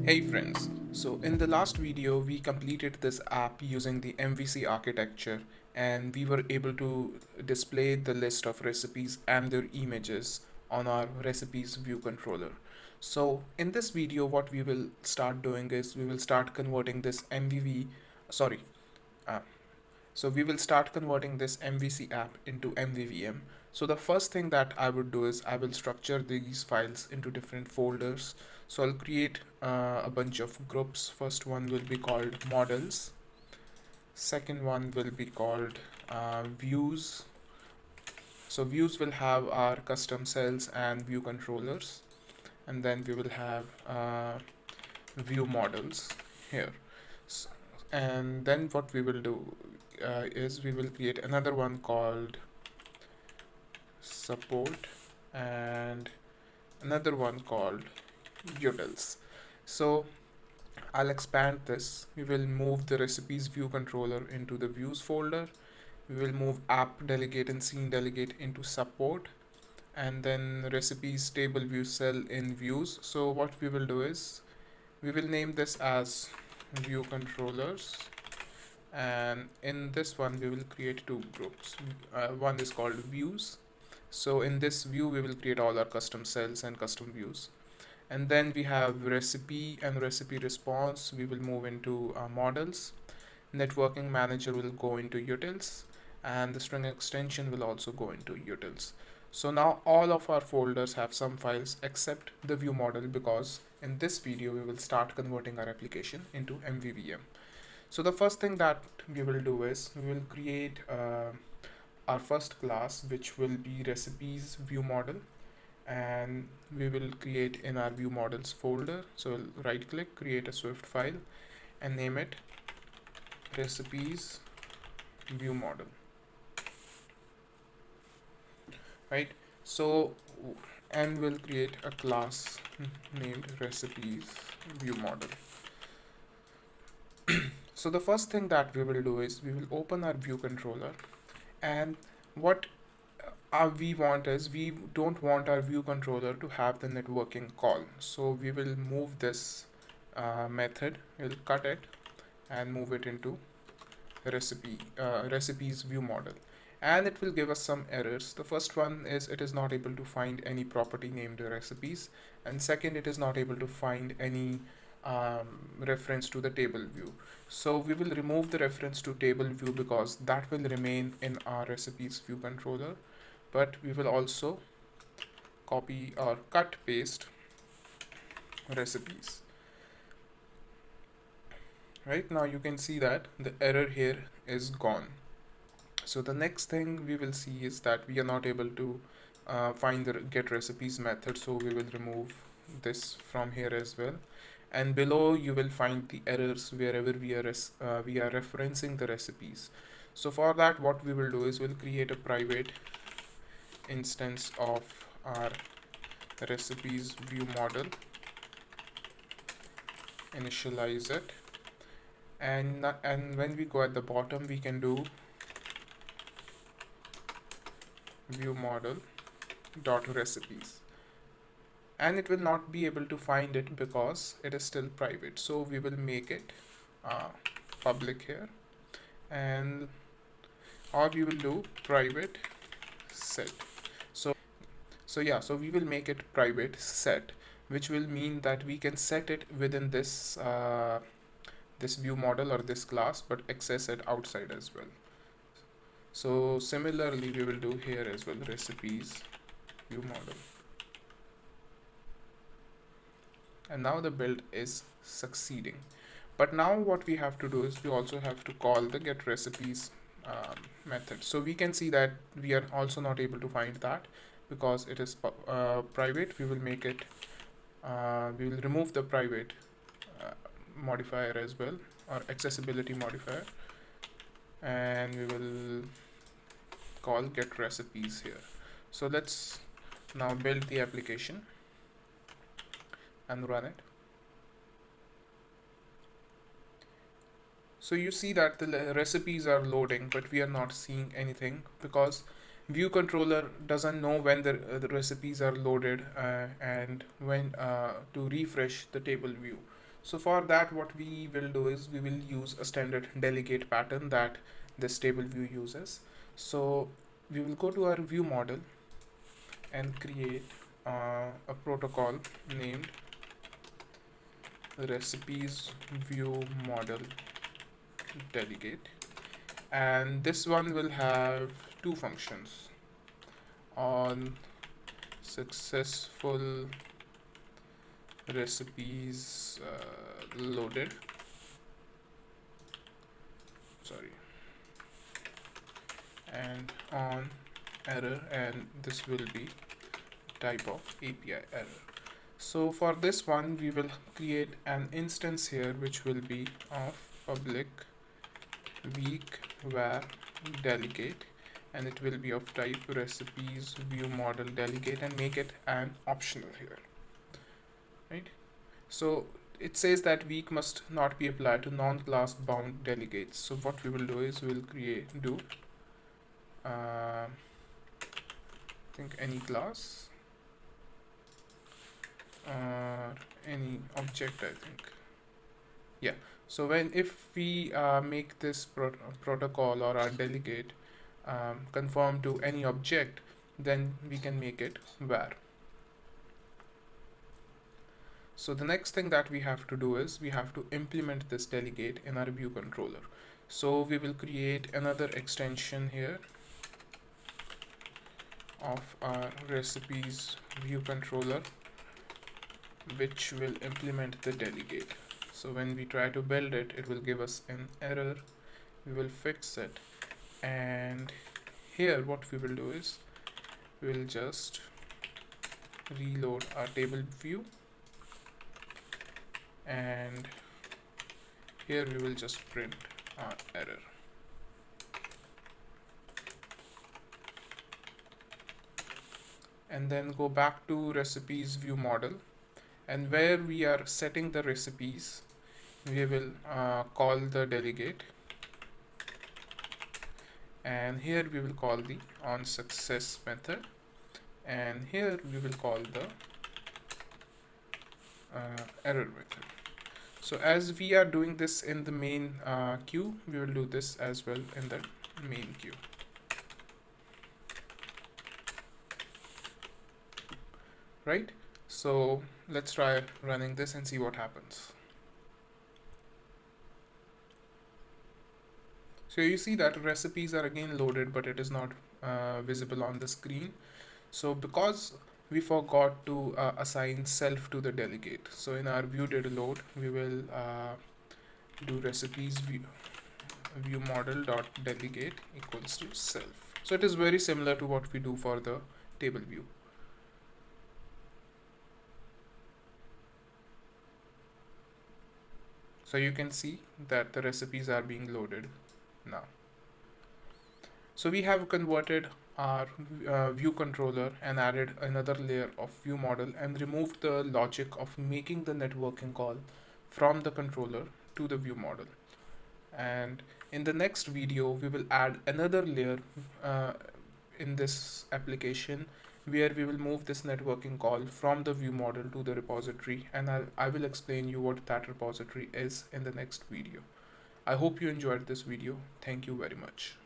Hey friends, so in the last video we completed this app using the MVC architecture and we were able to display the list of recipes and their images on our recipes view controller. So in this video what we will start doing is we will start converting this sorry, uh, so we will start converting this MVC app into MVVM. So the first thing that I would do is I will structure these files into different folders. So I'll create a bunch of groups. First one will be called models. Second one will be called views. So views will have our custom cells and view controllers. And then we will have view models here. S and then what we will do is we will create another one called support and another one called utils. So I'll expand this. We will move the recipes view controller into the views folder. We will move app delegate and scene delegate into support, and then recipes table view cell in views. So what we will do is we will name this as view controllers, and in this one we will create two groups. One is called views. So in this view we will create all our custom cells and custom views, and then we have recipe and recipe response. We will move into models. Networking manager will go into utils, and the string extension will also go into utils. So now all of our folders have some files except the view model, because in this video we will start converting our application into MVVM. So the first thing that we will do is we will create our first class, which will be recipes view model, and we will create in our view models folder. So we'll right click, create a Swift file and name it recipes view model, right? So and we'll create a class named recipes view model. So the first thing that we will do is we will open our view controller, and what we want is we don't want our view controller to have the networking call. So we will move this method, we'll cut it and move it into recipes view model, and it will give us some errors. The first one is it is not able to find any property named recipes, and second, it is not able to find any reference to the table view. So we will remove the reference to table view because that will remain in our recipes view controller, but we will also copy or cut paste recipes. Right now you can see that the error here is gone. So the next thing we will see is that we are not able to find the get recipes method, so we will remove this from here as well. And below you will find the errors wherever we are referencing the recipes. So for that, what we will do is we'll create a private instance of our recipes view model, initialize it, and when we go at the bottom we can do view model dot recipes, and it will not be able to find it because it is still private. So we will make it public here, and or we will do private set. So we will make it private set, which will mean that we can set it within this this view model or this class, but access it outside as well. So similarly we will do here as well, recipes view model. And now the build is succeeding. But now what we have to do is we also have to call the get recipes method. So we can see that we are also not able to find that because it is private. We will make it we will remove the private modifier as well, or accessibility modifier, and we will call get recipes here. So let's now build the application and run it. So you see that the recipes are loading, but we are not seeing anything because view controller doesn't know when the recipes are loaded and when to refresh the table view. So for that, what we will do is we will use a standard delegate pattern that this table view uses. So we will go to our view model and create a protocol named recipes view model delegate, and this one will have two functions: on successful recipes loaded, sorry, and on error, and this will be type of API error. So for this one, we will create an instance here which will be of public weak var delegate, and it will be of type recipes view model delegate, and make it an optional here, right? So it says that weak must not be applied to non-class bound delegates. So what we will do is we will do I think any class or any object, I think. Yeah. So if we make this protocol or our delegate conform to any object, then we can make it var. So the next thing that we have to do is we have to implement this delegate in our view controller. So we will create another extension here of our recipes view controller, which will implement the delegate. So when we try to build it, it will give us an error. We will fix it, and here what we will do is we will just reload our table view, and here we will just print our error. And then go back to recipes view model, and where we are setting the recipes, we will call the delegate, and here we will call the on success method, and here we will call the error method. So as we are doing this in the main queue, we will do this as well in the main queue. Right? So let's try running this and see what happens. So you see that recipes are again loaded, but it is not visible on the screen. So because we forgot to assign self to the delegate, so in our view data load, we will do recipes view model dot delegate equals to self. So it is very similar to what we do for the table view. So you can see that the recipes are being loaded now. So we have converted our view controller and added another layer of view model and removed the logic of making the networking call from the controller to the view model. And in the next video, we will add another layer in this application where we will move this networking call from the view model to the repository, and I will explain you what that repository is in the next video. I hope you enjoyed this video. Thank you very much.